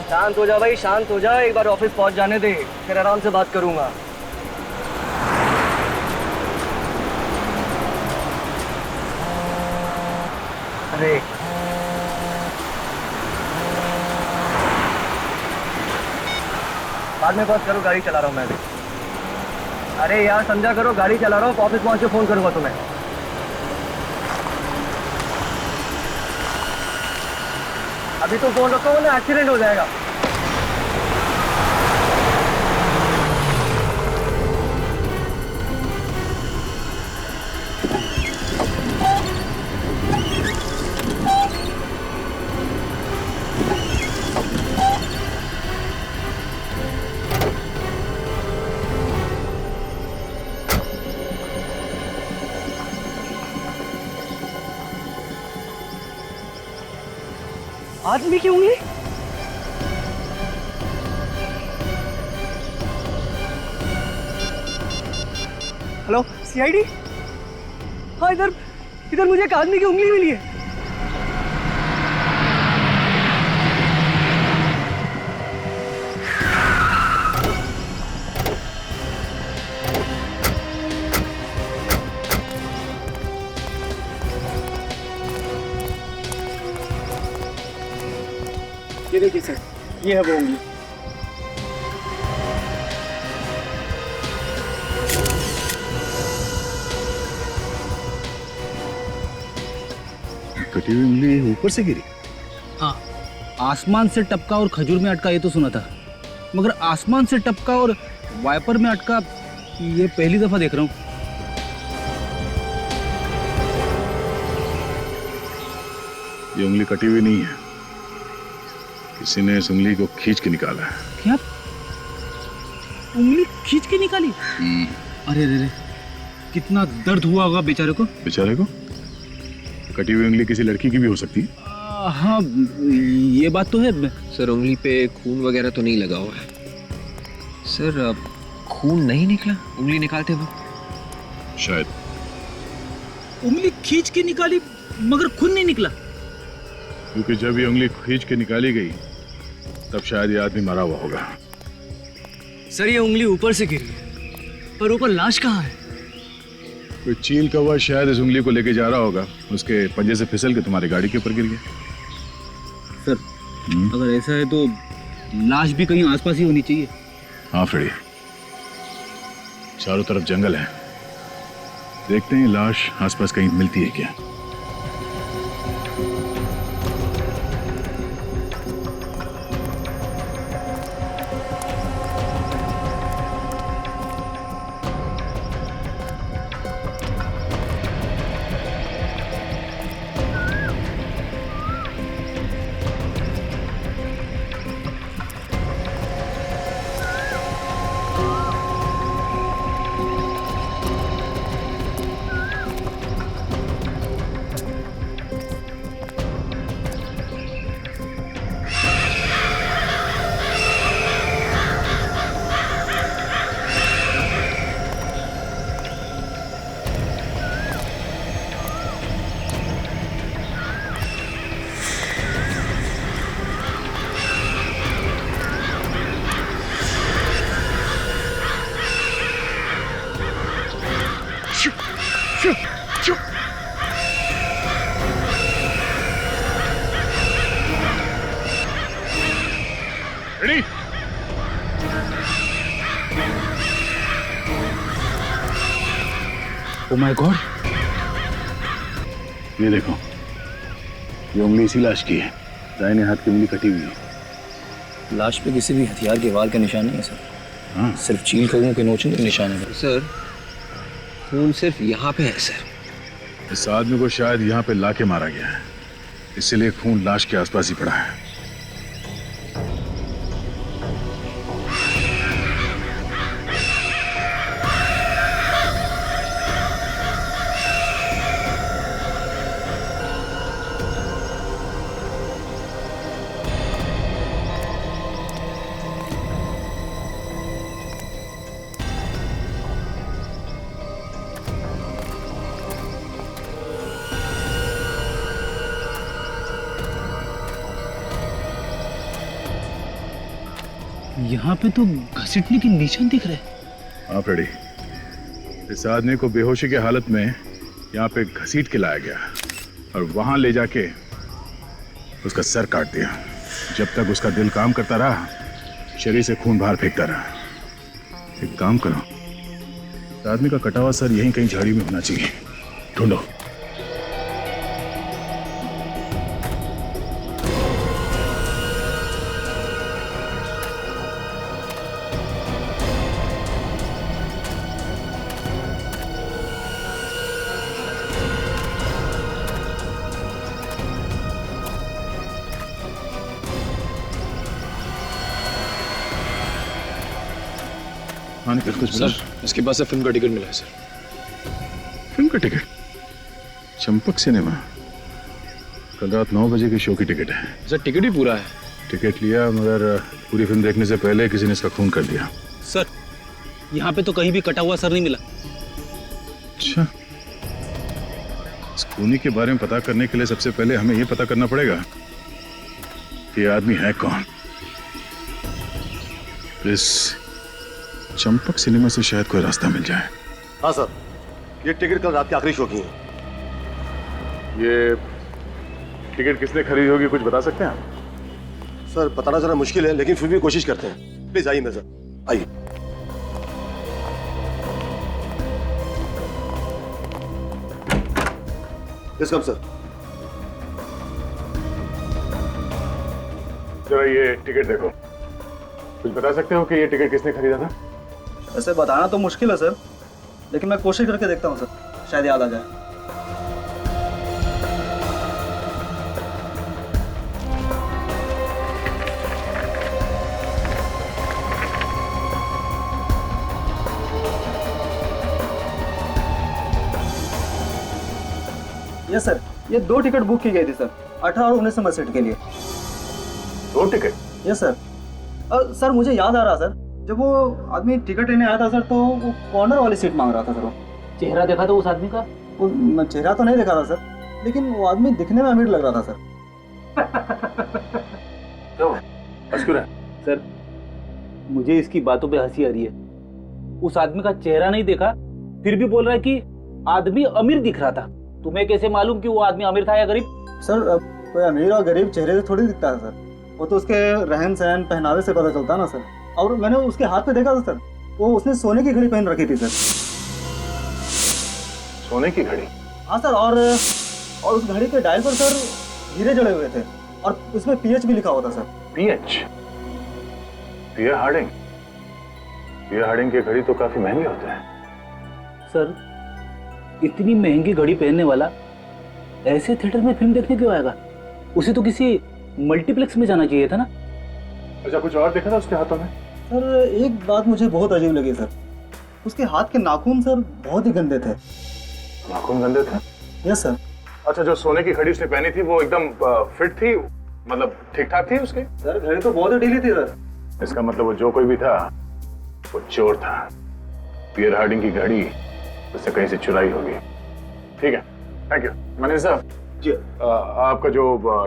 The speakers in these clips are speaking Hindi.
शांत हो जा भाई, शांत हो जा। एक बार ऑफिस पहुंच जाने दे, फिर आराम से बात करूंगा। अरे बाद में बात करो, गाड़ी चला रहा हूँ मैं अभी। अरे यार समझा करो, गाड़ी चला रहा हूँ, ऑफिस पहुंच के फोन करूंगा तुम्हें। अभी तो फोन रखो ना, एक्सीडेंट हो जाएगा। आदमी की उंगली? Hello CID? हाँ, इधर इधर मुझे एक आदमी की उंगली मिली है। ये देखिए सर, ये है वो उंगली। कटी हुई उंगली ऊपर से गिरी? हाँ, आसमान से टपका और खजूर में अटका ये तो सुना था, मगर आसमान से टपका और वाइपर में अटका ये पहली दफा देख रहा हूँ। ये उंगली कटी हुई नहीं है, किसी ने इस उंगली को खींच के निकाला है। क्या? उंगली खींच के निकाली? अरे रे रे, कितना दर्द हुआ होगा बेचारे को। बेचारे को? कटी हुई उंगली किसी लड़की की भी हो सकती है। हाँ, ये बात तो है। सर उंगली पे खून वगैरह तो नहीं लगा हुआ है। सर खून नहीं निकला उंगली निकालते वक्त? शायद। उंगली खींच के निकाली मगर खून नहीं निकला? क्योंकि जब ये उंगली खींच के निकाली गई तब शायद ये आदमी मरा हुआ होगा। सर ये उंगली ऊपर से गिरी है, पर ऊपर लाश कहाँ है? कोई चील का हुआ शायद इस उंगली को लेके जा रहा होगा, उसके पंजे से फिसल के तुम्हारी गाड़ी के ऊपर गिर गया। सर अगर ऐसा है तो लाश भी कहीं आसपास ही होनी चाहिए। हाँ फ्रेडी, चारों तरफ जंगल है, देखते हैं लाश आसपास कहीं मिलती है क्या। रेडी? ओह माय गॉड, ये देखो, ये उंगली इसी लाश की है, दाहिने हाथ की उंगली कटी हुई है। लाश पे किसी भी हथियार के वार का निशान नहीं है सर। हाँ, सिर्फ चील कौओं के नोचने के निशान है। सर खून सिर्फ यहाँ पे है सर। इस आदमी को शायद यहाँ पे लाके मारा गया है, इसीलिए खून लाश के आसपास ही पड़ा है। यहाँ पे तो घसीटने के निशान दिख रहे हैं। हाँ फ्रेडी, इस आदमी को बेहोशी की हालत में यहाँ पे घसीट के लाया गया और वहां ले जाके उसका सर काट दिया। जब तक उसका दिल काम करता रहा, शरीर से खून बाहर फेंकता रहा। एक काम करो, इस आदमी का कटा हुआ सर यहीं कहीं झाड़ी में होना चाहिए, ढूंढो। हाँ निकल, कुछ बोला? सर इसके पास से फिल्म का टिकट मिला है सर। फिल्म का टिकट? चंपक सिनेमा, कल रात 9 बजे की शो की टिकट है। सर टिकट भी पूरा है। टिकट लिया मगर पूरी फिल्म देखने से पहले किसी ने इसका खून कर दिया। सर यहाँ पे तो कहीं भी कटा हुआ सर नहीं मिला। अच्छा, इस खूनी के बारे में पता करने के लिए सबसे पहले हमें यह पता करना पड़ेगा कि ये आदमी है कौन। इस चंपक सिनेमा से शायद कोई रास्ता मिल जाए। हाँ सर, ये टिकट कल रात की आखिरी शो की है। ये टिकट किसने खरीदी होगी, कुछ बता सकते हैं आप? सर बताना जरा मुश्किल है, लेकिन फिर भी कोशिश करते हैं। प्लीज आइए मेरे साथ, आइए। Yes come sir. जरा ये टिकट देखो, कुछ बता सकते हो कि ये टिकट किसने खरीदा था? वैसे बताना तो मुश्किल है सर, लेकिन मैं कोशिश करके देखता हूँ सर, शायद याद आ जाए। यस सर, ये 2 टिकट बुक की गई थी सर, 18 और 19 नंबर सीट के लिए। 2 टिकट? Yes sir. सर मुझे याद आ रहा सर, जब वो आदमी टिकट लेने आया था सर, तो वो कॉर्नर वाली सीट मांग रहा था सर। वो चेहरा देखा था उस आदमी का? वो चेहरा तो नहीं देखा था सर, लेकिन वो आदमी दिखने में अमीर लग रहा था सर। सर मुझे इसकी बातों पे हंसी आ रही है। उस आदमी का चेहरा नहीं देखा, फिर भी बोल रहा है कि आदमी अमीर दिख रहा था। तुम्हें कैसे मालूम कि वो आदमी अमीर था या गरीब? सर कोई अमीर और गरीब चेहरे से थोड़ी दिखता है सर, वो तो उसके रहन सहन पहनावे से पता चलता है ना सर। और मैंने उसके हाथ पे देखा था सर, वो उसने सोने की घड़ी पहन रखी थी सर। सोने की घड़ी? हाँ सर, और उस घड़ी के डायल पर सर हीरे जड़े हुए थे और उसमें पीएच भी लिखा हुआ था सर। पीएच? पियर हार्डिंग? पियर हार्डिंग की घड़ी तो काफी महंगी होते हैं। सर इतनी महंगी घड़ी पहनने वाला ऐसे थिएटर में फिल्म देखने क्यों आएगा? उसे तो किसी मल्टीप्लेक्स में जाना चाहिए था ना। अच्छा, कुछ और देखा था उसके हाथों में? सर एक बात मुझे बहुत अजीब लगी सर, उसके हाथ के नाखून सर बहुत ही गंदे थे। नाखून गंदे थे? Yes sir. अच्छा, जो सोने की घड़ी उसने पहनी थी वो एकदम फिट थी, मतलब ठीक ठाक थी उसके? सर घड़ी तो बहुत ही ढीली थी सर। इसका मतलब वो जो कोई भी था वो चोर था। पियर हार्डिंग की घड़ी उससे कहीं से चुराई होगी। ठीक है, थैंक यू। मैनेजर साहब जी, आपका जो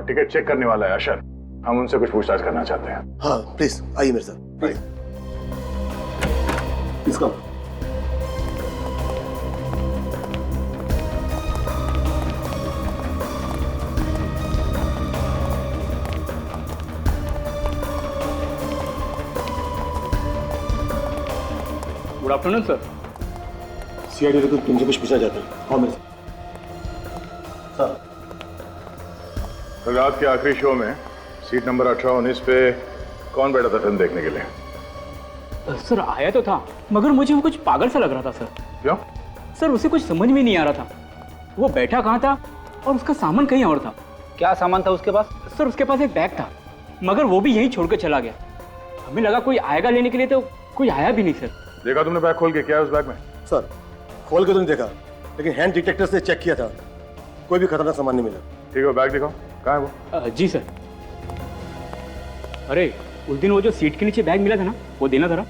टिकट चेक करने वाला है अशर, हम उनसे कुछ पूछताछ करना चाहते हैं। हाँ प्लीज आइए मेरे साथ, प्लीज। इसका गुड आफ्टरनून सर। सीआईडी को तुमसे कुछ पूछना चाहता हूँ। हाँ मेरे साथ सर। कल रात के आखिरी शो में सीट नंबर 18-19 पे कौन बैठा था फिल्म देखने के लिए? सर आया तो था, मगर मुझे वो कुछ पागल सा लग रहा था सर। क्यों? सर उसे कुछ समझ में नहीं आ रहा था, वो बैठा कहाँ था और उसका सामान कहीं और था। क्या सामान था उसके पास? सर उसके पास एक बैग था, मगर वो भी यहीं छोड़कर चला गया। हमें लगा कोई आएगा लेने के लिए, तो कोई आया भी नहीं सर। देखा तुमने बैग खोल के? क्या है उस बैग में? सर खोल के तो नहीं देखा, लेकिन हैंड डिटेक्टर से चेक किया था, कोई भी खतरनाक सामान नहीं मिला। ठीक है, बैग दिखाओ, कहाँ है वो? जी सर। अरे उस दिन वो जो सीट के नीचे बैग मिला था ना, वो देना जरा।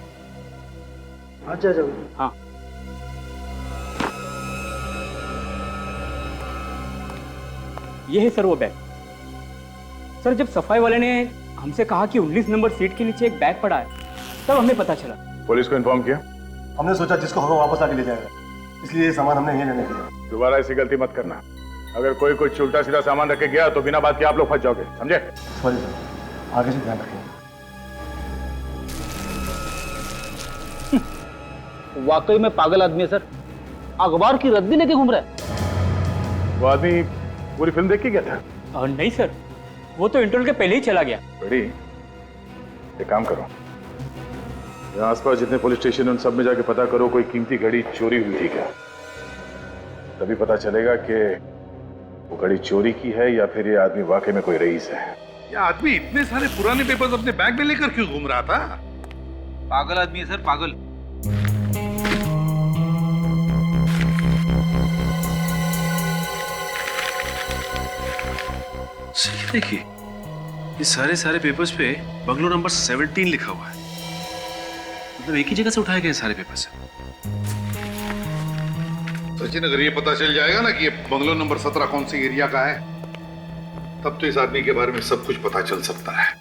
अच्छा अच्छा। हाँ ये है सर वो बैग। सर जब सफाई वाले ने हमसे कहा कि 19 नंबर सीट के नीचे एक बैग पड़ा है, तब हमें पता चला। पुलिस को इन्फॉर्म किया? हमने सोचा जिसको होगा वापस आके ले जाएगा, इसलिए ये सामान हमने यहीं रहने दिया। दोबारा ऐसी गलती मत करना। अगर कोई कुछ उल्टा सीधा सामान रख के गया तो बिना बात के आप लोग फंस जाओगे, समझे? सॉरी सर, आगे से ध्यान रखेंगे। वाकई में पागल आदमी है सर, अखबार की रद्दी लेके घूम रहा है। वो आदमी पूरी फिल्म देख के गया था? नहीं सर, वो तो इंटरवल के पहले ही चला गया। बड़ी एक काम करो, यहाँ आसपास जितने पुलिस स्टेशन उन सब में जाके पता करो कोई कीमती घड़ी चोरी हुई थी क्या। तभी पता चलेगा कि वो घड़ी चोरी की है या फिर ये आदमी वाकई में कोई रईस है। ये आदमी इतने सारे पुराने पेपर्स अपने बैग में लेकर क्यों घूम रहा था? पागल आदमी है सर, पागल। सही देखिए, ये सारे पेपर्स पे बंगलो नंबर 17 लिखा हुआ है। मतलब एक ही जगह से उठाए गए सारे पेपर्स। सचिन, अगर ये पता चल जाएगा ना कि ये बंगलो नंबर 17 कौन सी एरिया का है, तब तो इस आदमी के बारे में सब कुछ पता चल सकता है।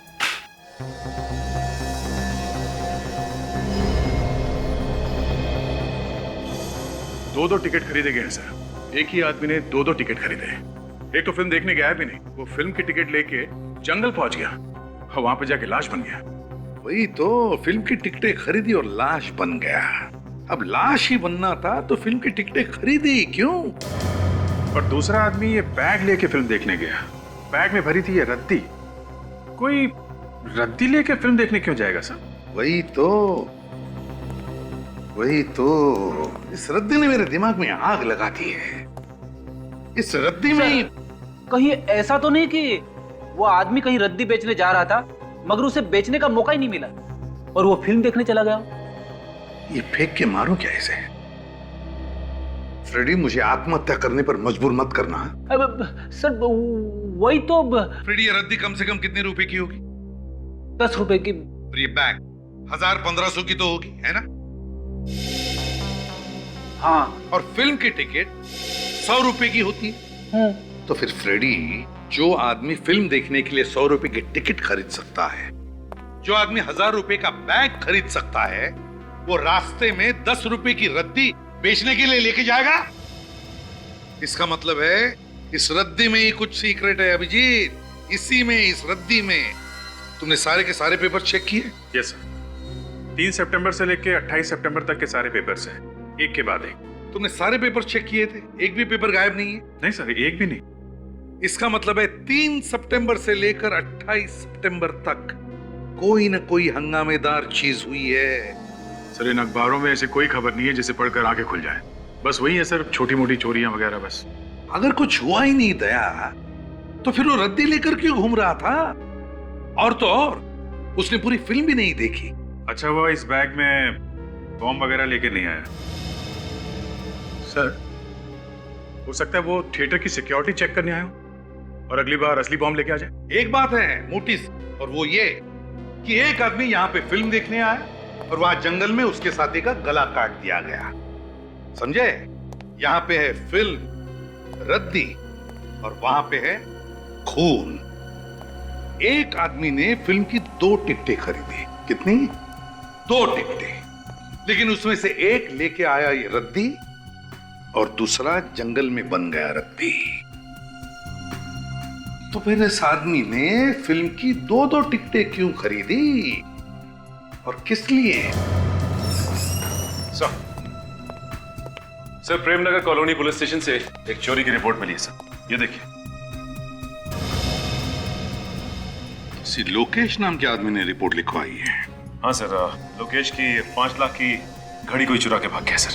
दो टिकट खरीदे गए हैं सर। एक ही आदमी ने दो टिकट खरीदे हैं। एक तो फिल्म देखने गया भी नहीं, वो फिल्म की टिकट लेके जंगल पहुंच गया और वहां पे जाके लाश बन गया। वही तो, फिल्म की टिकटें खरीदी और लाश बन गया। अब लाश ही बनना था तो फिल्म की टिकटें खरीदी क्यों? और दूसरा आदमी ये बैग लेके फिल्म देखने गया। बैग में भरी थी ये रद्दी। कोई रद्दी लेके फिल्म देखने क्यों जाएगा सर? वही तो इस रद्दी ने मेरे दिमाग में आग लगा दी है। इस रद्दी में कहीं ऐसा तो नहीं कि वो आदमी कहीं रद्दी बेचने जा रहा था मगर उसे बेचने का मौका ही नहीं मिला और वो फिल्म देखने चला गया? ये फेंक के मारूं क्या इसे? फ्रेडी, मुझे आत्महत्या करने पर मजबूर मत करना। अब सर वही तो। फ्रेडी, ये रद्दी कम से कम कितने रुपए की होगी? 10 रुपए की। और ये बैग 1000-1500 की तो होगी, है ना? हाँ। और फिल्म की टिकट 100 रुपए की होती है। तो फिर फ्रेडी, जो आदमी फिल्म देखने के लिए 100 रुपए की टिकट खरीद सकता है, जो आदमी 1000 रुपए का बैग खरीद सकता है, वो रास्ते में 10 रुपए की रद्दी बेचने के लिए लेके जाएगा? इसका मतलब है इस रद्दी में ही कुछ सीक्रेट है अभिजीत। इसी में, इस रद्दी में। तुमने सारे के सारे पेपर चेक किए? Yes sir. 3 सितंबर से लेके 28 सितंबर तक के सारे पेपर्स हैं, एक के बाद एक। तुमने सारे पेपर चेक किए थे? एक भी पेपर गायब नहीं है? नहीं सर, एक भी नहीं। इसका मतलब है 3 सितंबर से लेकर 28 सितंबर तक कोई ना कोई हंगामेदार चीज हुई है। सर, इन अखबारों में ऐसी कोई खबर नहीं है जिसे पढ़कर आंखें खुल जाए। बस वही है सर, छोटी मोटी चोरियां वगैरह बस। अगर कुछ हुआ ही नहीं दया, तो फिर वो रद्दी लेकर क्यों घूम रहा था? और तो और, उसने पूरी फिल्म भी नहीं देखी। अच्छा, वो इस बैग में बॉम्ब वगैरह लेके नहीं आया सर। हो सकता है वो थिएटर की सिक्योरिटी चेक करने आया हो और अगली बार असली बॉम्ब लेके आ जाए। एक बात है मोटी, और वो ये कि एक आदमी यहाँ पे फिल्म देखने आया और वहां जंगल में उसके साथी का गला काट दिया गया। समझे? यहाँ पे है फिल्म, रद्दी, और वहां पे है खून। एक आदमी ने फिल्म की 2 टिकटें खरीदी। कितनी? 2 टिकटें। लेकिन उसमें से एक लेके आया ये रद्दी और दूसरा जंगल में बन गया रद्दी। तो फिर इस आदमी ने फिल्म की 2 टिकटें क्यों खरीदी और किस लिए? Sir, Premnagar colony police station से एक चोरी की रिपोर्ट मिली है सर। ये देखिए। किसी लोकेश नाम के आदमी ने रिपोर्ट लिखवाई है। हाँ सर, लोकेश की 5 लाख की घड़ी कोई चुरा के भाग गया सर।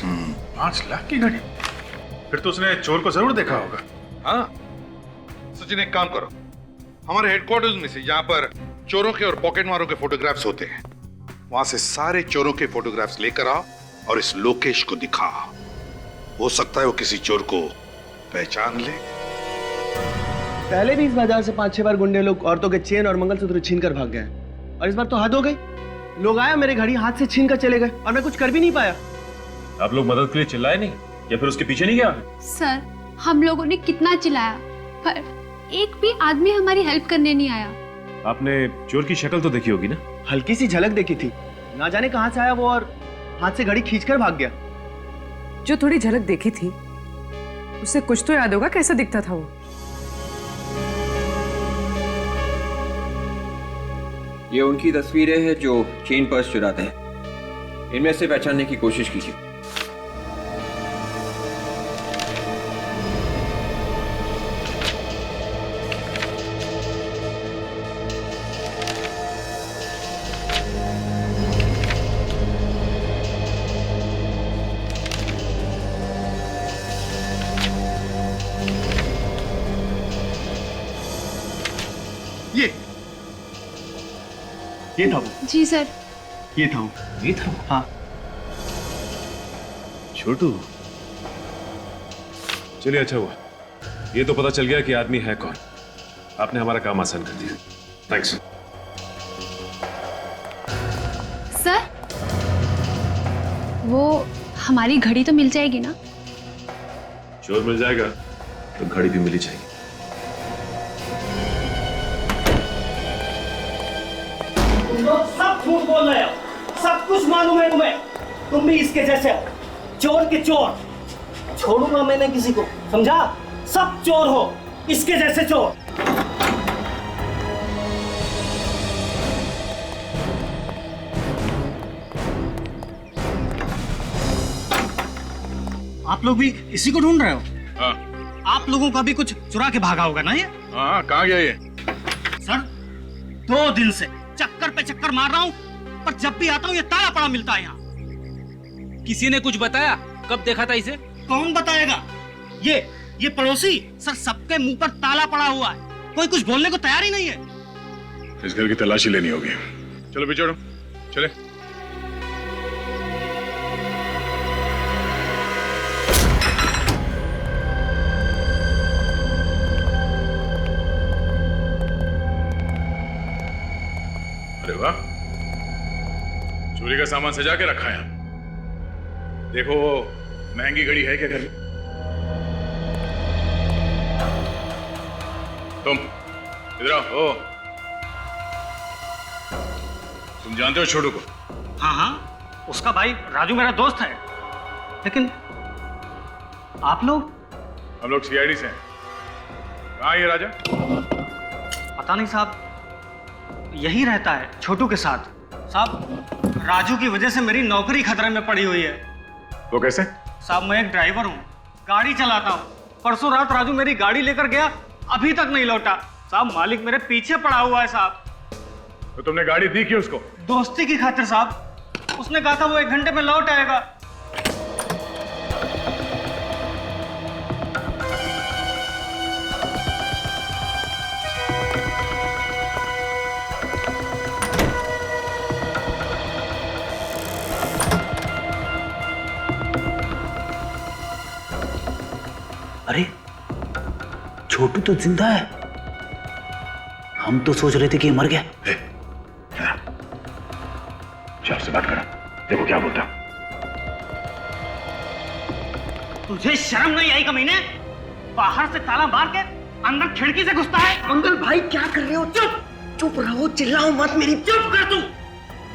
5 लाख की घड़ी? फिर तो उसने चोर को जरूर देखा होगा। हाँ सचिन, एक काम करो, हमारे हेडक्वार्टर्स में से जहां पर चोरों के और पॉकेट मारों के फोटोग्राफ्स होते हैं, वहां से सारे चोरों के फोटोग्राफ्स लेकर आओ और इस लोकेश को दिखाओ। हो सकता है वो किसी चोर को पहचान ले। पहले भी इस बाजार से 5-6 बार गुंडे लोग औरतों के चेन और मंगलसूत्र छीन कर भाग गए, और इस बार तो हद हो गई। लोग आए, मेरे घड़ी हाथ से छीन कर चले गए और मैं कुछ कर भी नहीं पाया। आप लोग मदद के लिए चिल्लाए नहीं या फिर उसके पीछे नहीं गया? सर, हम लोगों ने कितना चिल्लाया पर एक भी आदमी हमारी हेल्प करने नहीं आया। आपने चोर की शक्ल तो देखी होगी ना? हल्की सी झलक देखी थी, ना जाने कहां से आया वो और हाथ से घड़ी खींचकर भाग गया। जो थोड़ी झलक देखी थी उससे कुछ तो याद होगा कैसा दिखता था वो। ये उनकी तस्वीरें हैं जो चेन पर्स चुराते हैं। इनमें से पहचानने की कोशिश कीजिए। ये था वो। जी सर। ये था वो। ये था। हाँ। छोटू, चलिए अच्छा हुआ, ये तो पता चल गया कि आदमी है कौन। आपने हमारा काम आसान कर दिया। थैंक्स। सर वो हमारी घड़ी तो मिल जाएगी ना? चोर मिल जाएगा तो घड़ी भी मिली जाएगी। तुम लोग सब झूठ बोल रहे हो, सब कुछ मालूम है तुम्हें। तुम भी इसके जैसे हो, चोर के चोर। छोड़ूंगा मैंने किसी को, समझा? सब चोर हो, इसके जैसे चोर। आप लोग भी इसी को ढूंढ रहे हो? हाँ आप लोगों का भी कुछ चुरा के भागा होगा ना ये? हाँ, कहाँ गया ये? सर 2 दिन से चक्कर पे चक्कर मार रहा हूँ, पर जब भी आता हूँ ये ताला पड़ा मिलता है यहाँ। किसी ने कुछ बताया? कब देखा था इसे? कौन बताएगा? ये पड़ोसी। सर सबके मुंह पर ताला पड़ा हुआ है, कोई कुछ बोलने को तैयार ही नहीं है। इस घर की तलाशी लेनी होगी। चलो बिछोड़ो, चले। अरे वाह, चोरी का सामान सजा के रखा है। देखो वो महंगी घड़ी है क्या घर में? तुम इधर आओ। तुम जानते हो छोटू को? हाँ, उसका भाई राजू मेरा दोस्त है। लेकिन आप लोग? हम लोग सीआईडी से हैं। कहाँ है ये राजा? पता नहीं साहब, यही रहता है छोटू के साथ। साहब राजू की वजह से मेरी नौकरी खतरे में पड़ी हुई है। वो कैसे? साहब मैं एक ड्राइवर हूँ, गाड़ी चलाता हूँ। परसों रात राजू मेरी गाड़ी लेकर गया, अभी तक नहीं लौटा। साहब मालिक मेरे पीछे पड़ा हुआ है साहब। तो तुमने गाड़ी दी क्यों उसको? दोस्ती की खातिर साहब। उसने कहा था वो 1 घंटे में लौट आएगा। अरे छोटू तो जिंदा है। हम तो सोच रहे थे कि ये मर गया। चार से बात करो, देखो क्या बोलता। तुझे शर्म नहीं आई कमीने? बाहर से ताला मार के अंदर खिड़की से घुसता है। मंगल भाई क्या कर रहे हो? चुप चुप रहो, चिल्लाओ मत। मेरी चुप कर तू।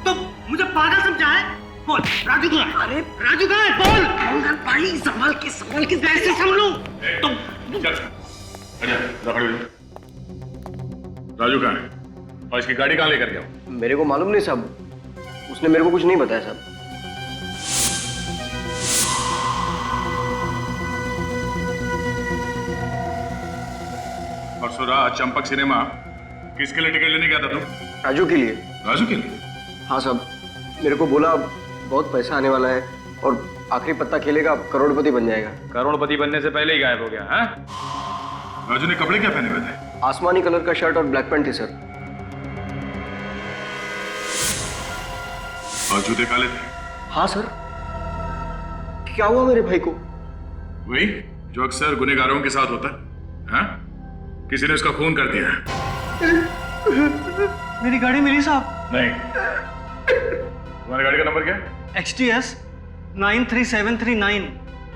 तुम मुझे पागल समझा है? बोल राजू कहाँ है? अरे राजू कहाँ है? बोल। मंगल भाई संभाल के कैसे संभलूं? तुम राजू कहाँ है और इसकी गाड़ी कहाँ लेकर गया? मेरे को मालूम नहीं साहब, उसने मेरे को कुछ नहीं बताया साहब। परसों रात चंपक सिनेमा किसके लिए टिकट लेने गया था तुम? राजू के लिए। राजू के लिए? हाँ साहब, मेरे को बोला बहुत पैसा आने वाला है और आखिरी पत्ता खेलेगा करोड़पति बन जाएगा। करोड़पति बनने से पहले ही गायब हो गया है। राजू ने कपड़े क्या पहने हुए थे? आसमानी कलर का शर्ट और ब्लैक पैंट थी सर। और जूते काले थे? हाँ सर। क्या हुआ मेरे भाई को? वही जो अक्सर गुनहगारों के साथ होता है। हाँ? किसी ने उसका खून कर दिया। मेरी गाड़ी मिली साहब? नहीं। तुम्हारी गाड़ी का नंबर क्या है? XTS 93739।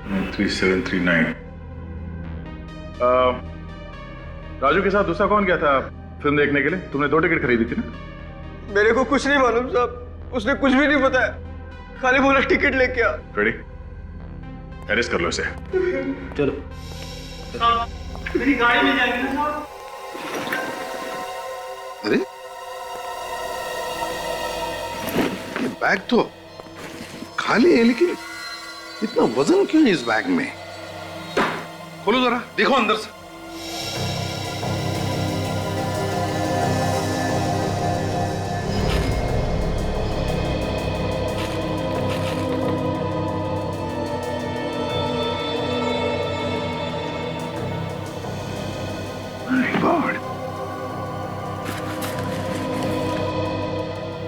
93739। राजू के साथ दूसरा कौन गया था फिल्म देखने के लिए? तुमने 2 टिकट खरीदी थी ना? मेरे को कुछ नहीं मालूम साहब, उसने कुछ भी नहीं बताया, खाली बोला टिकट लेके आ। रेडी, अरेस्ट कर लो इसे। चलो मेरी गाड़ी में जाएंगे ना साहब। अरे ये बैग तो खाली है, लेकिन इतना वजन क्यों है इस बैग में? खोलो जरा, देखो अंदर से। My God,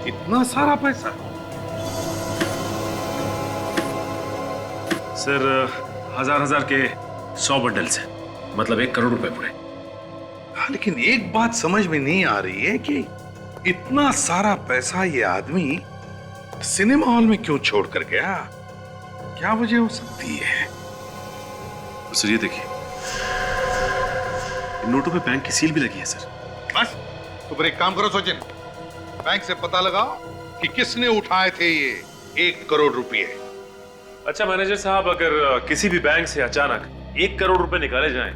इतना सारा पैसा? सर, हजार के 100 बंडल्स हैं, मतलब 1 करोड़ रुपए पूरे। हाँ, लेकिन एक बात समझ में नहीं आ रही है कि इतना सारा पैसा ये आदमी सिनेमा हॉल में क्यों छोड़ कर गया? क्या वजह हो सकती है? सर ये देखिए, इन नोटों पे बैंक की सील भी लगी है सर। बस, तो फिर एक काम करो सचिन, बैंक से पता लगाओ कि किसने उठाए थे ये 1 करोड़ रुपए। अच्छा मैनेजर साहब, अगर किसी भी बैंक से अचानक 1 करोड़ रुपए निकाले जाएं,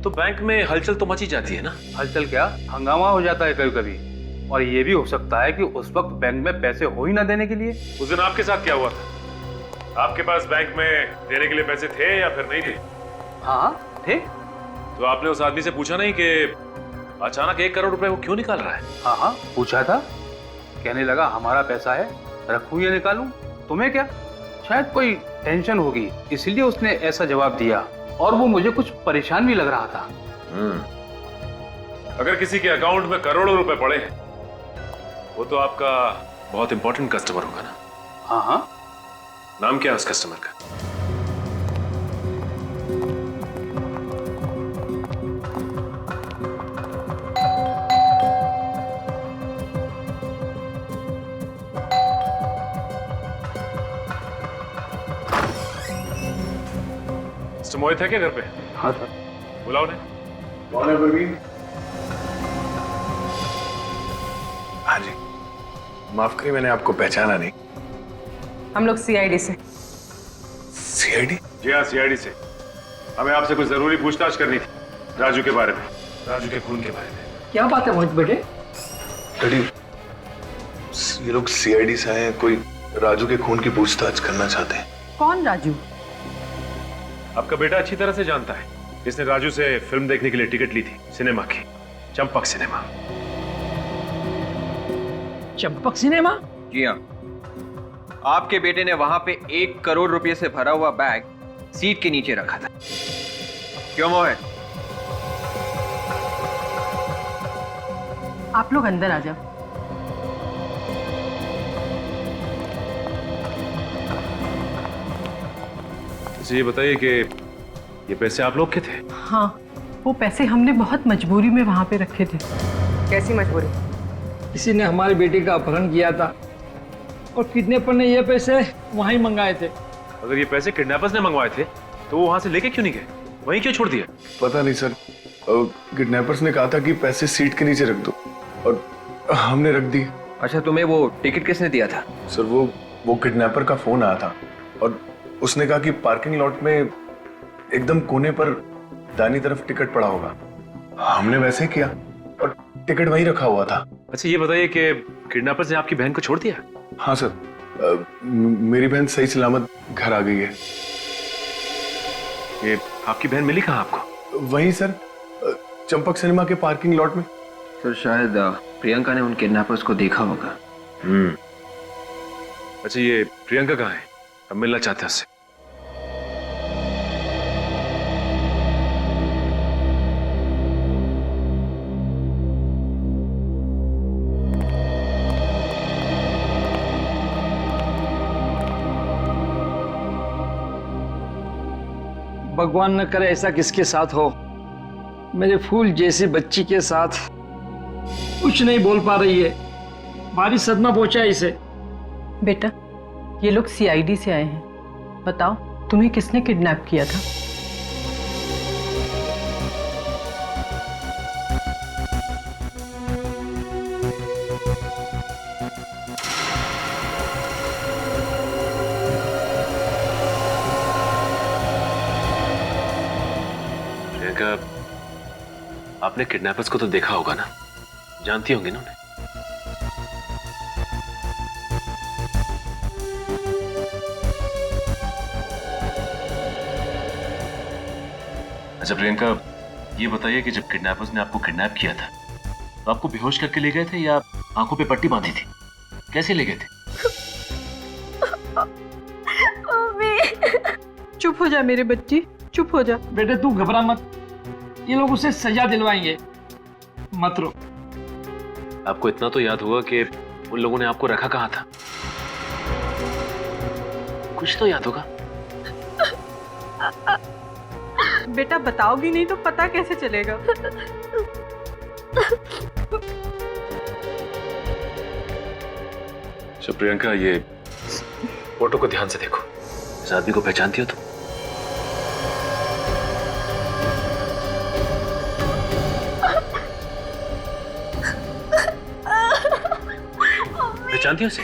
तो बैंक में हलचल तो मची जाती है ना? हलचल क्या, हंगामा हो जाता है कभी कभी। और ये भी हो सकता है कि उस वक्त बैंक में पैसे हो ही ना देने के लिए। उस दिन आपके साथ क्या हुआ था? आपके पास बैंक में देने के लिए पैसे थे या फिर नहीं थे? हाँ थे। तो आपने उस आदमी से पूछा नहीं कि अचानक 1 करोड़ रुपए वो क्यों निकाल रहा है? हाँ पूछा था। कहने लगा हमारा पैसा है, रखूं या निकालूं, तुम्हें क्या? शायद कोई टेंशन होगी, इसलिए उसने ऐसा जवाब दिया। और वो मुझे कुछ परेशान भी लग रहा था। अगर किसी के अकाउंट में करोड़ों रुपए पड़े हैं, वो तो आपका बहुत इंपॉर्टेंट कस्टमर होगा ना? हाँ। नाम क्या है उस कस्टमर का? मिस्टर मोहित है क्या घर पे? हाँ सर। बुलाओ ने। कौन है प्रवीण? हाँ जी, माफ करिए, मैंने आपको पहचाना नहीं। हम लोग सीआईडी से। सीआईडी? जी हाँ, सीआईडी से। हमें आपसे कुछ जरूरी पूछताछ करनी थी, राजू के बारे में, राजू के खून के बारे में। क्या बात है मोहित बेटे? डैडी, ये लोग सीआईडी से आए हैं, कोई राजू के खून की पूछताछ करना चाहते हैं। कौन राजू? आपका बेटा अच्छी तरह से जानता है, इसने राजू से फिल्म देखने के लिए टिकट ली थी, सिनेमा की, चंपक सिनेमा। चंपक सिनेमा? जी हाँ, आपके बेटे ने वहां पे 1 करोड़ रुपए से भरा हुआ बैग सीट के नीचे रखा था। क्यों मोहित? आप लोग अंदर आ जाओ। ये बताइए कि ये पैसे आप लोग के थे? हाँ, वो पैसे हमने बहुत मजबूरी में वहाँ पे रखे थे। कैसी मजबूरी? किसी ने हमारे बेटे का अपहरण किया था और किडनैपर ने ये पैसे वहीं मंगाए थे। अगर ये पैसे किडनैपर्स ने मंगवाए थे तो वो वहां से लेके क्यों नहीं गए, वहीं क्यों छोड़ दिया? पता नहीं सर, किडनैपर्स ने कहा था कि पैसे सीट के नीचे रख दो और हमने रख दिए। अच्छा, तुम्हें वो टिकट किसने दिया था? सर वो किडनैपर का फोन आया था और उसने कहा कि पार्किंग लॉट में एकदम कोने पर दाहिनी तरफ टिकट पड़ा होगा। हमने वैसे किया और टिकट वहीं रखा हुआ था। अच्छा ये बताइए कि किडनैपर्स ने आपकी बहन को छोड़ दिया? हाँ सर, मेरी बहन सही सलामत घर आ गई है। ये आपकी बहन मिली कहाँ आपको? वहीं सर, चंपक सिनेमा के पार्किंग लॉट में। सर शायद प्रियंका ने उन किडनैपर्स को देखा होगा। अच्छा ये प्रियंका कहाँ है? हम मिलना चाहते हैं उससे। भगवान न करे ऐसा किसके साथ हो। मेरे फूल जैसी बच्ची के साथ कुछ नहीं बोल पा रही है, भारी सदमा पहुंचा इसे। बेटा, ये लोग सीआईडी से आए हैं, बताओ तुम्हें किसने किडनैप किया था? प्रियंका, आपने किडनैपर्स को तो देखा होगा ना, जानती होंगी ना उन्हें? अच्छा प्रियंका, ये बताइए कि जब किडनैपर्स ने आपको किडनैप किया था तो आपको बेहोश करके ले गए थे या आंखों पे पट्टी बांधी थी? कैसे ले गए थे? चुप हो जा मेरे बच्ची, चुप हो जा। बेटे तू घबरा मत, ये लोग उसे सजा दिलवाएंगे, मत रो। आपको इतना तो याद होगा कि उन लोगों ने आपको रखा कहाँ था? कुछ तो याद होगा। बेटा बताओगी नहीं तो पता कैसे चलेगा? अच्छा प्रियंका, ये फोटो को ध्यान से देखो। इस आदमी को पहचानती हो तुम? पहचानती हो इसे?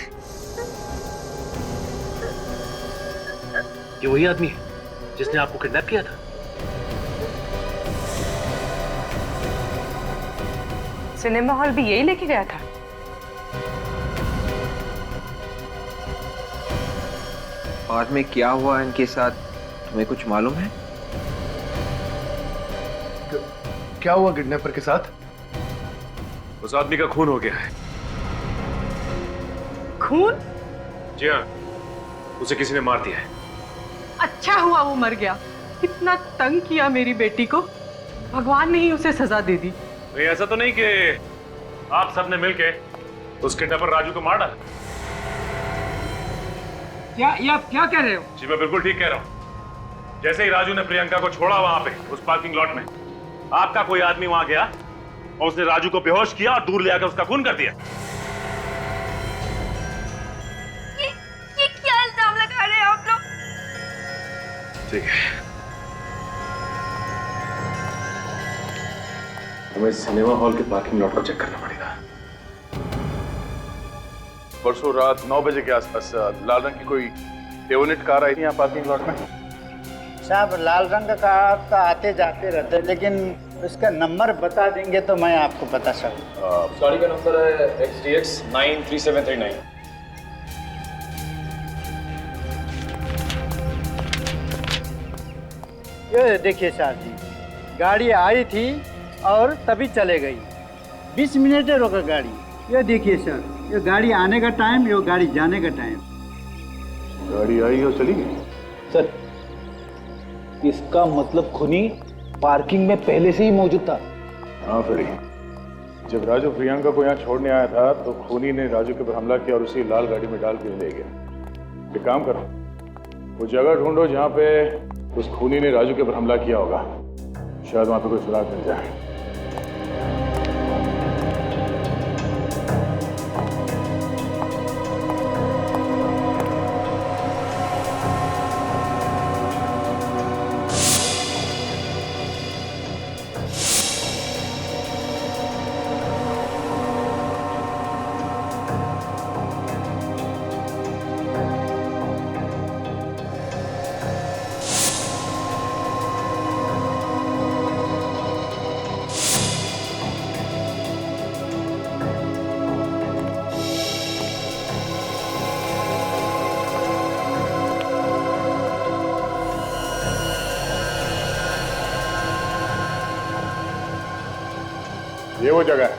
ये वही आदमी है जिसने आपको किडनैप किया था? सिनेमा हॉल भी यही लेके गया था। बाद में क्या हुआ इनके साथ, तुम्हें कुछ मालूम है? क्या हुआ किडनैपर के साथ? उस आदमी का खून हो गया है। खून? जी हाँ, उसे किसी ने मार दिया है। अच्छा हुआ वो मर गया, इतना तंग किया मेरी बेटी को, भगवान ने ही उसे सजा दे दी। नहीं, ऐसा तो नहीं कि आप सबने मिलके उस किडनैपर राजू को मार डाला? क्या ये आप क्या कह रहे हो? जी मैं बिल्कुल ठीक कह रहा हूँ। जैसे ही राजू ने प्रियंका को छोड़ा वहां पे उस पार्किंग लॉट में, आपका कोई आदमी वहां गया और उसने राजू को बेहोश किया और दूर ले आकर उसका खून कर दिया। ये क्या इल्जाम लगा रहे हैं आप लोग? ठीक है, हमें सिनेमा हॉल के पार्किंग लॉट को चेक करना पड़ेगा। परसों रात 9 बजे के आसपास लाल रंग की कोई डेवोनेट कार आई थी यहाँ पार्किंग लॉट में। साहब लाल रंग का कार तो आते जाते रहते, लेकिन उसका नंबर बता देंगे तो मैं आपको बता सकूँ। गाड़ी का नंबर है XDX 93739। ये देखिए साहब जी, गाड़ी आई थी और तभी चले गई, 20 मिनट रोका गाड़ी। ये देखिए सर, ये गाड़ी आने का टाइम, ये गाड़ी जाने का टाइम। गाड़ी आई और चली गई। सर इसका मतलब खूनी पार्किंग में पहले से ही मौजूद था। हाँ फ्रेडी, जब राजू प्रियंका को यहाँ छोड़ने आया था तो खूनी ने राजू के ऊपर हमला किया और उसी लाल गाड़ी में डाल के ले गया। एक काम करो, वो जगह ढूंढो जहाँ पे उस खूनी ने राजू के ऊपर हमला किया होगा, शायद वहाँ पे कोई सुराग मिल जाए। ये वो जगह है।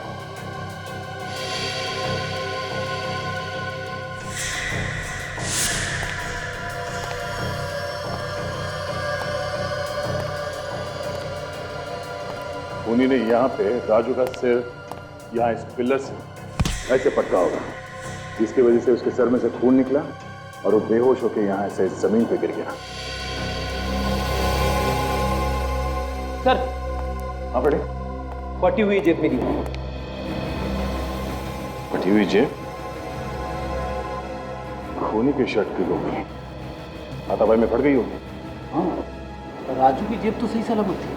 खूनी ने यहाँ पे राजू का सिर यहाँ इस पिलर से ऐसे पटका होगा, जिसकी वजह से उसके सर में से खून निकला और वो बेहोश होकर यहाँ ऐसे जमीन पे गिर गया। सर हाँ बेटे, फटी हुई जेब मेरी। फटी हुई जेब? खूनी की शर्ट की होगी, हाथापाई में फट गई होगी। हाँ, राजू की जेब तो सही सलामत थी।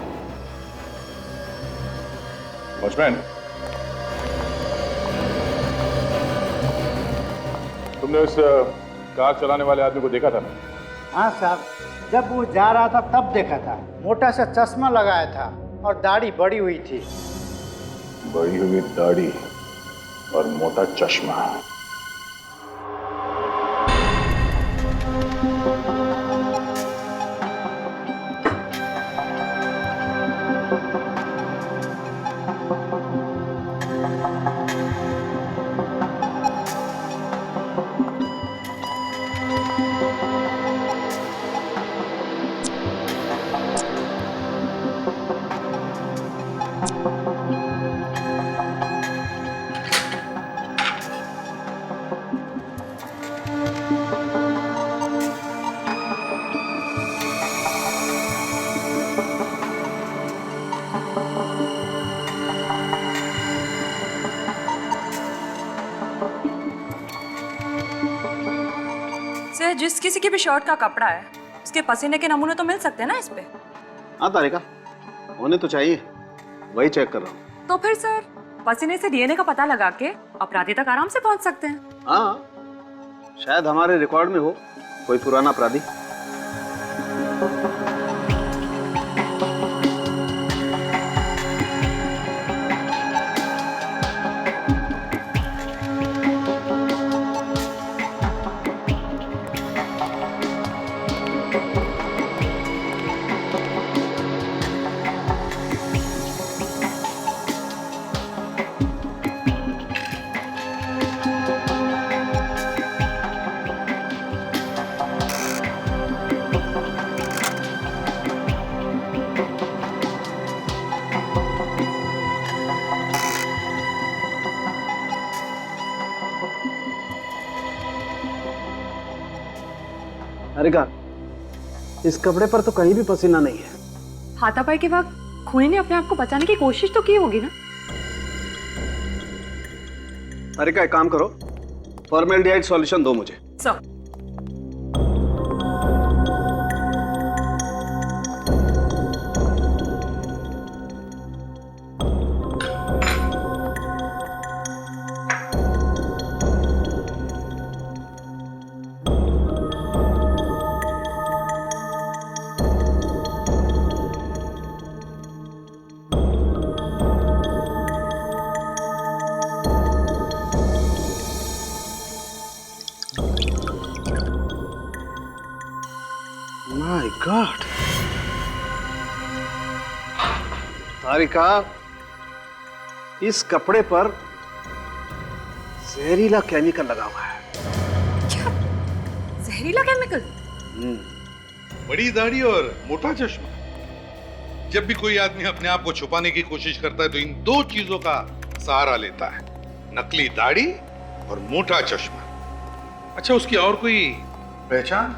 वॉचमैन, तुमने उस कार चलाने वाले आदमी को देखा था ना? हाँ साहब, जब वो जा रहा था तब देखा था, मोटा सा चश्मा लगाया था और दाढ़ी बड़ी हुई थी। बड़ी हुई दाढ़ी और मोटा चश्मा। सर, जिस किसी के भी शर्ट का कपड़ा है उसके पसीने के नमूने तो मिल सकते हैं ना इस पे? हाँ तारिका, होने तो चाहिए, वही चेक कर रहा हूँ। तो फिर सर पसीने से डीएनए का पता लगा के अपराधी तक आराम से पहुंच सकते हैं। हाँ, शायद हमारे रिकॉर्ड में हो कोई पुराना अपराधी। तारिका, इस कपड़े पर तो कहीं भी पसीना नहीं है। हाथापाई के वक्त खूनी ने अपने आप को बचाने की कोशिश तो की होगी ना? तारिका, एक काम करो, फॉर्मेल्डिहाइड सॉल्यूशन दो मुझे। सर, माय गॉड, तारिका, इस कपड़े पर जहरीला केमिकल लगा हुआ है। क्या? जहरीला केमिकल? बड़ी दाढ़ी और मोटा चश्मा। जब भी कोई आदमी अपने आप को छुपाने की कोशिश करता है तो इन दो चीजों का सहारा लेता है, नकली दाढ़ी और मोटा चश्मा। अच्छा, उसकी और कोई पहचान?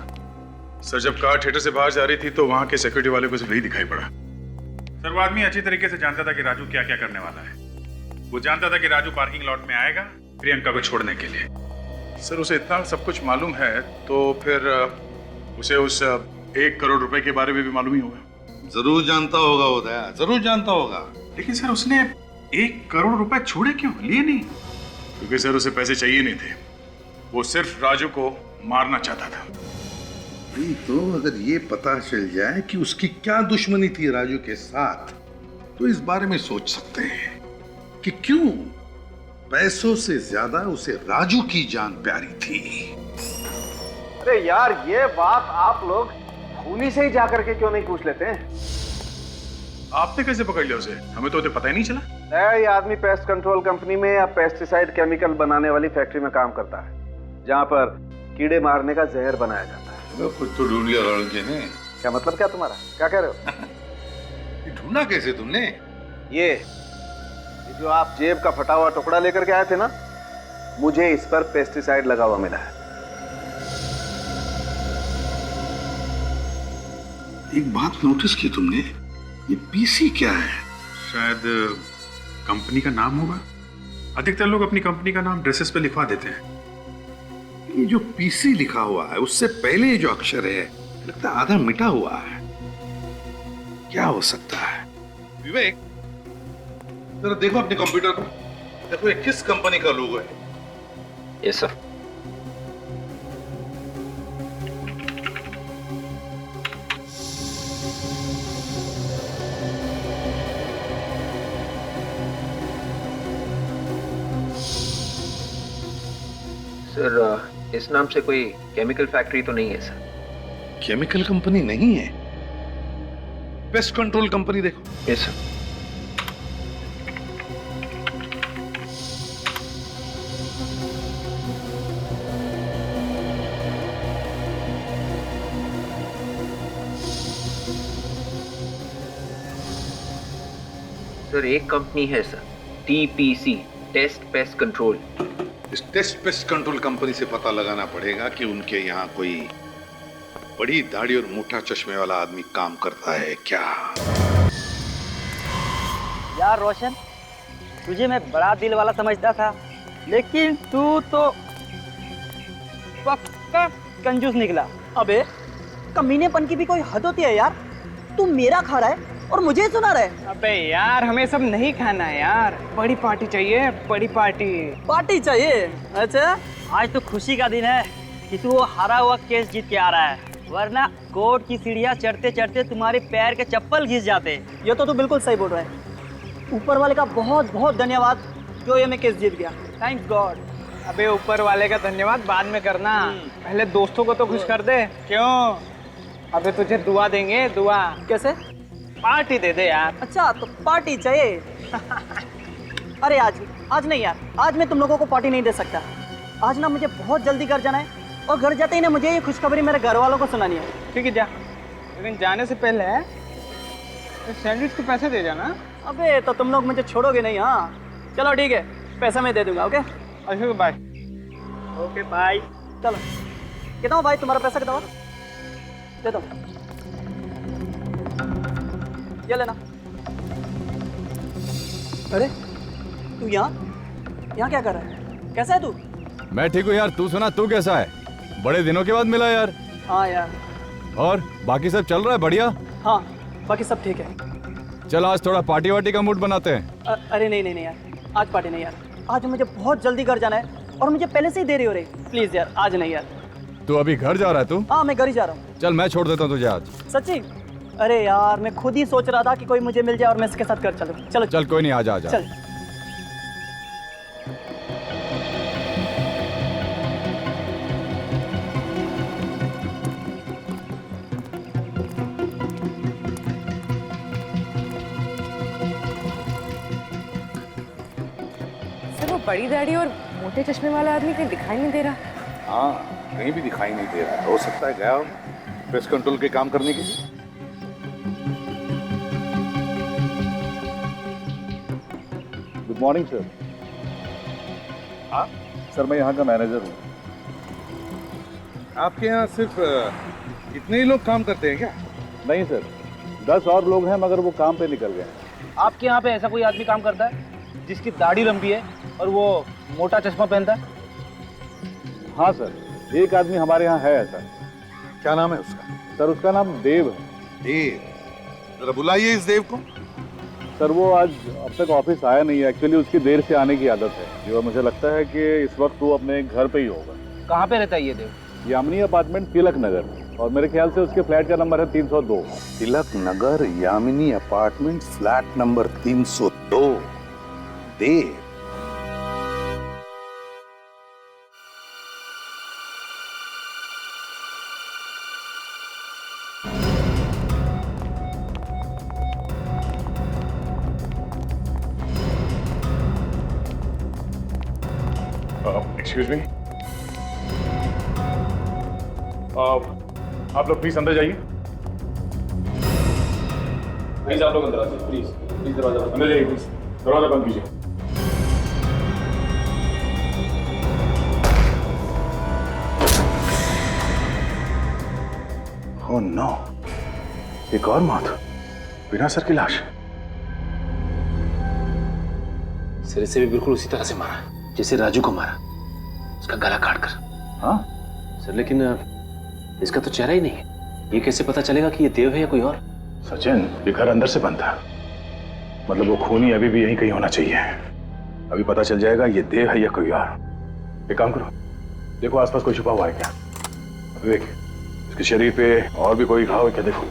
सर, जब कार थिएटर से बाहर जा रही थी तो वहां के सिक्योरिटी वाले को सिर्फ यही दिखाई पड़ा। सर, वो आदमी अच्छी तरीके से जानता था कि राजू क्या क्या करने वाला है। वो जानता था कि राजू पार्किंग लॉट में आएगा प्रियंका को छोड़ने के लिए। सर, उसे इतना सब कुछ मालूम है तो फिर उसे उस 1 करोड़ रुपए के बारे में भी मालूम ही होगा। जरूर जानता होगा उदय, जरूर जानता होगा। लेकिन सर, उसने 1 करोड़ रुपए छोड़े क्यों, लिए नहीं? क्योंकि सर उसे पैसे चाहिए नहीं थे, वो सिर्फ राजू को मारना चाहता था। नहीं तो अगर ये पता चल जाए कि उसकी क्या दुश्मनी थी राजू के साथ, तो इस बारे में सोच सकते हैं कि क्यों पैसों से ज्यादा उसे राजू की जान प्यारी थी। अरे यार, ये बात आप लोग खूनी से ही जाकर के क्यों नहीं पूछ लेते हैं? आपने कैसे पकड़ लिया उसे? हमें तो पता ही नहीं चला। ये आदमी पेस्ट कंट्रोल कंपनी में या पेस्टिसाइड केमिकल बनाने वाली फैक्ट्री में काम करता है, जहाँ पर कीड़े मारने का जहर बनाया जाता है। कुछ तो ढूंढ लिया लड़के ने। क्या मतलब, क्या तुम्हारा, क्या कह रहे हो? ढूंढा कैसे तुमने? ये जो आप जेब का फटा हुआ टुकड़ा लेकर के आए थे ना, मुझे इस पर पेस्टिसाइड लगा हुआ मिला है। एक बात नोटिस की तुमने, ये पीसी क्या है? शायद कंपनी का नाम होगा। अधिकतर लोग अपनी कंपनी का नाम ड्रेसेस पे लिखवा देते हैं। ये जो पीसी लिखा हुआ है उससे पहले ये जो अक्षर है लगता है आधा मिटा हुआ है। क्या हो सकता है? विवेक, जरा देखो अपने कंप्यूटर को, देखो ये किस कंपनी का लोगो है। Yes sir. सर इस नाम से कोई केमिकल फैक्ट्री तो नहीं है सर? केमिकल कंपनी नहीं है, पेस्ट कंट्रोल कंपनी देखो। Yes sir. सर एक कंपनी है sir, TPC, test pest control. इस टेस्ट पेस्ट कंट्रोल कंपनी से पता लगाना पड़ेगा कि उनके यहाँ कोई बड़ी दाढ़ी और मोटा चश्मे वाला आदमी काम करता है क्या। यार रोशन, तुझे मैं बड़ा दिल वाला समझता था, लेकिन तू तो पक्का कंजूस निकला। अबे कमीनेपन की भी कोई हद होती है यार। तू मेरा खा रहा है और मुझे सुना रहा है। अबे यार हमें सब नहीं खाना है यार, बड़ी पार्टी चाहिए, बड़ी पार्टी। पार्टी चाहिए? अच्छा, आज तो खुशी का दिन है कि तू वो हारा हुआ केस जीत के आ रहा है, वरना कोर्ट की सीढ़ियाँ चढ़ते चढ़ते तुम्हारे पैर के चप्पल घिस जाते। ये तो तू बिल्कुल सही बोल रहा है। ऊपर वाले का बहुत बहुत धन्यवाद जो ये मैं केस जीत गया। Thanks God. अबे ऊपर वाले का धन्यवाद बाद में करना, पहले दोस्तों को तो खुश कर दे। क्यों? अबे तुझे दुआ देंगे, दुआ। कैसे? पार्टी दे दे यार। अच्छा तो पार्टी चाहिए? अरे आज नहीं यार, आज मैं तुम लोगों को पार्टी नहीं दे सकता। आज ना मुझे बहुत जल्दी घर जाना है, और घर जाते ही ना मुझे ये खुशखबरी मेरे घर वालों को सुनानी है। ठीक है जा, लेकिन जाने से पहले सैंडविच के पैसे दे जाना। अबे तो तुम लोग मुझे छोड़ोगे नहीं? हाँ चलो ठीक है, पैसा मैं दे दूंगा। ओके अच्छा बाय। Okay bye. चलो कितना भाई तुम्हारा पैसा कितना? दे दो, ये लेना। अरे तू यहाँ क्या कर रहा है? कैसा है तू? मैं ठीक हूँ यार, तू सुना, तू कैसा है? बड़े दिनों के बाद मिला यार। हाँ यार। और बाकी सब चल रहा है बढ़िया? हाँ बाकी सब ठीक है। चल आज थोड़ा पार्टी वार्टी का मूड बनाते हैं। अरे नहीं यार, आज पार्टी नहीं यार। आज मुझे बहुत जल्दी घर जाना है और मुझे पहले से ही देरी हो रही। प्लीज यार आज नहीं यार। तू अभी घर जा रहा है? तू? हाँ मैं घर ही जा रहा हूँ। चल मैं छोड़ देता हूँ तुझे आज। सच्ची? अरे यार मैं खुद ही सोच रहा था कि कोई मुझे मिल जाए और मैं इसके साथ घर चलूँ। चलो चल कोई नहीं, आ जा। चल। वो बड़ी दाढ़ी और मोटे चश्मे वाला आदमी कहीं दिखाई नहीं दे रहा। हाँ कहीं भी दिखाई नहीं दे रहा। हो सकता है गया हो पेस्ट कंट्रोल के काम करने के लिए। Good morning sir. हाँ सर मैं यहाँ का मैनेजर हूँ। आपके यहाँ सिर्फ इतने ही लोग काम करते हैं क्या? नहीं सर, 10 और लोग हैं मगर वो काम पे निकल गए। आपके यहाँ पे ऐसा कोई आदमी काम करता है जिसकी दाढ़ी लंबी है और वो मोटा चश्मा पहनता है? हाँ सर, एक आदमी हमारे यहाँ है ऐसा। क्या नाम है उसका? सर उसका नाम देव है। देव? जरा बुलाइए इस देव को। सर वो आज अब तक ऑफिस आया नहीं है। एक्चुअली उसकी देर से आने की आदत है जो मुझे लगता है कि इस वक्त वो अपने घर पे ही होगा। कहाँ पे रहता है ये देव? यामिनी अपार्टमेंट, तिलक नगर, और मेरे ख्याल से उसके फ्लैट का नंबर है 302। Tilak Nagar, Yamini apartment, flat number 302। देव? एक्सक्यूज मी, आप लोग प्लीज अंदर जाइए। प्लीज आप लोग अंदर आ जाइए। प्लीज दरवाजा अंदर जाइए। प्लीज दरवाजा बंद कीजिए। ओह नो, एक और मौत बिना सर की लाश। सिरे से भी बिल्कुल उसी तरह से मारा जैसे राजू को मारा, उसका गला काट कर। हाँ सर लेकिन इसका तो चेहरा ही नहीं है। ये कैसे पता चलेगा कि ये देव है या कोई और? सचिन, ये घर अंदर से बंद था, मतलब वो खूनी अभी भी यहीं कहीं होना चाहिए। अभी पता चल जाएगा ये देव है या कोई और। एक काम करो, देखो आसपास कोई छुपा हुआ है क्या। विवेक, इसके शरीर पे और भी कोई घाव है क्या? देखो।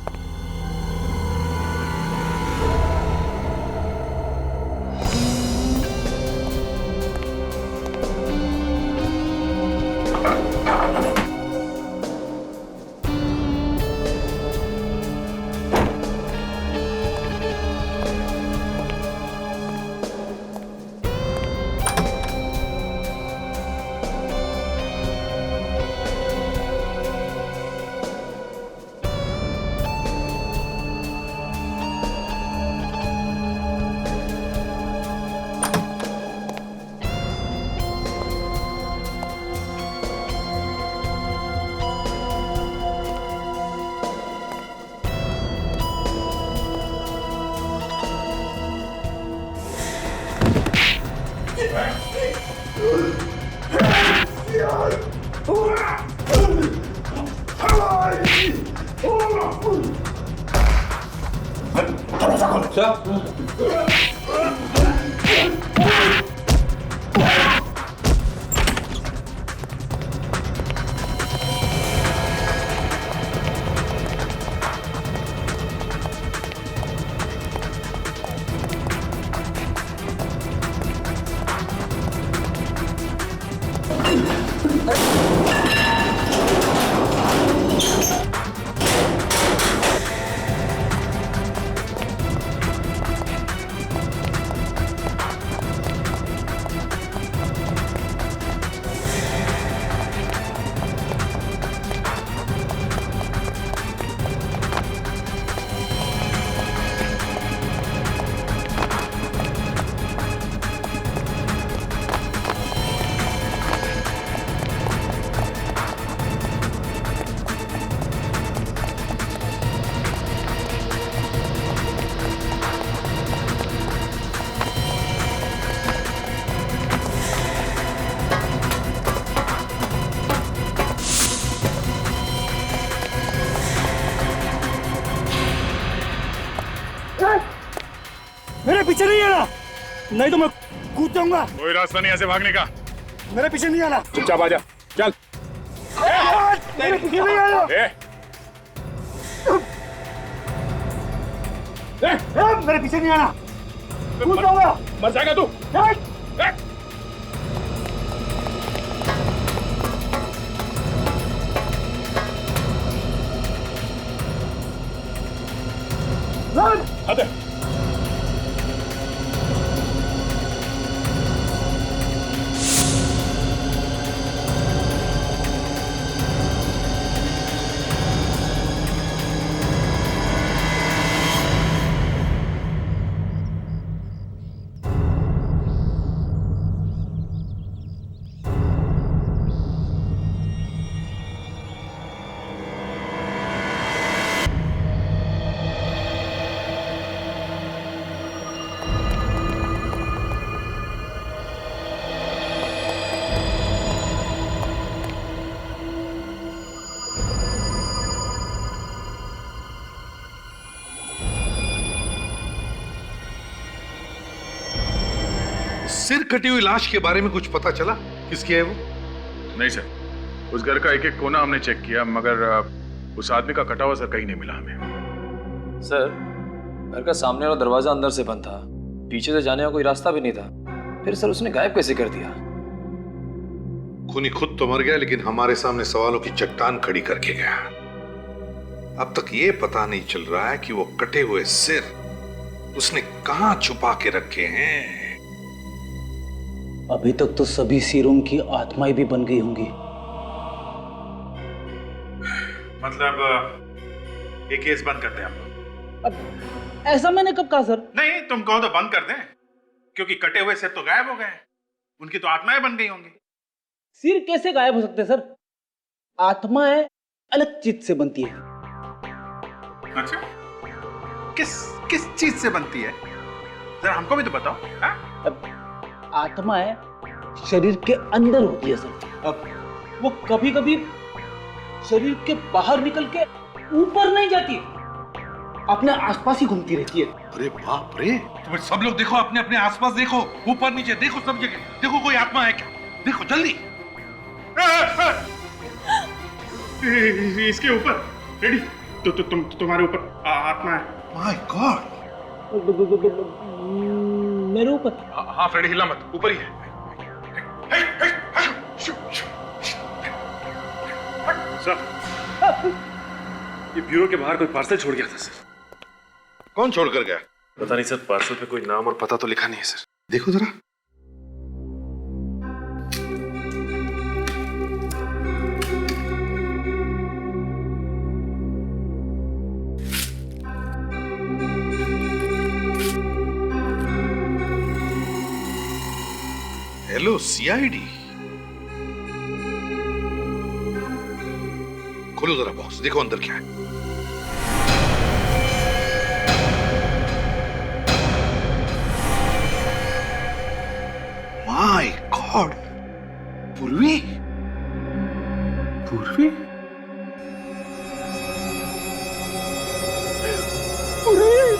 दरवाजा खोलो। मेरे पीछे नहीं आना, नहीं तो मैं कूद जाऊंगा। कोई रास्ता नहीं ऐसे भागने का। मेरे पीछे नहीं आना। चुपचाप आ जा, चल। मेरे पीछे नहीं आना। मेरे पीछे नहीं आना, कूद जाऊंगा। मर जाएगा तू। अबे सिर कटी हुई लाश के बारे में कुछ पता चला? किसकी है वो? नहीं सर, उस घर का एक एक कोना हमने चेक किया, मगर उस आदमी का कटा हुआ सर कहीं नहीं मिला हमें। सर, घर का सामने वाला दरवाजा अंदर से बंद था, पीछे से जाने का कोई रास्ता भी नहीं था। फिर सर उसने गायब कैसे कर दिया? खूनी खुद तो मर गया, लेकिन हमारे सामने सवालों की चट्टान खड़ी करके गया। अब तक ये पता नहीं चल रहा है कि वो कटे हुए सिर उसने कहां छुपा के रखे हैं। अभी तक तो सभी सिरों की आत्माएं भी बन गई होंगी। मतलब ये केस बंद करते हैं हम लोग। अब ऐसा मैंने कब कहा सर? नहीं, तुम कहो तो बंद कर दें, क्योंकि कटे हुए सिर तो गायब हो गए, उनकी तो आत्माएं बन गई होंगी। सिर कैसे गायब हो सकते हैं सर? आत्माएं अलग चीज से बनती है। अच्छा, किस चीज से बनती है? जरा हमको भी तो बताओ। हाँ? आत्माएं शरीर के अंदर होती है सर। अब वो कभी कभी शरीर के बाहर निकल के ऊपर नहीं जाती, अपने आसपास ही घूमती रहती है। अरे बाप रे, तुम सब लोग देखो, अपने अपने आसपास देखो, ऊपर नीचे देखो, सब जगह देखो, कोई आत्मा है क्या? देखो जल्दी। इसके ऊपर रेडी तो तुम्हारे ऊपर आत्मा है। माय गॉड, मेरे ऊपर? हाँ फ्रेडी, हिला मत, ऊपर ही है। सर, ये ब्यूरो के बाहर कोई पार्सल छोड़ गया था सर। कौन छोड़ कर गया? पता नहीं सर, पार्सल पे कोई नाम और पता तो लिखा नहीं है सर। देखो जरा। हेलो सीआईडी, खोलो जरा बॉक्स, देखो अंदर क्या है। माय गॉड, पूर्वी। पूर्वी? पूर्वी?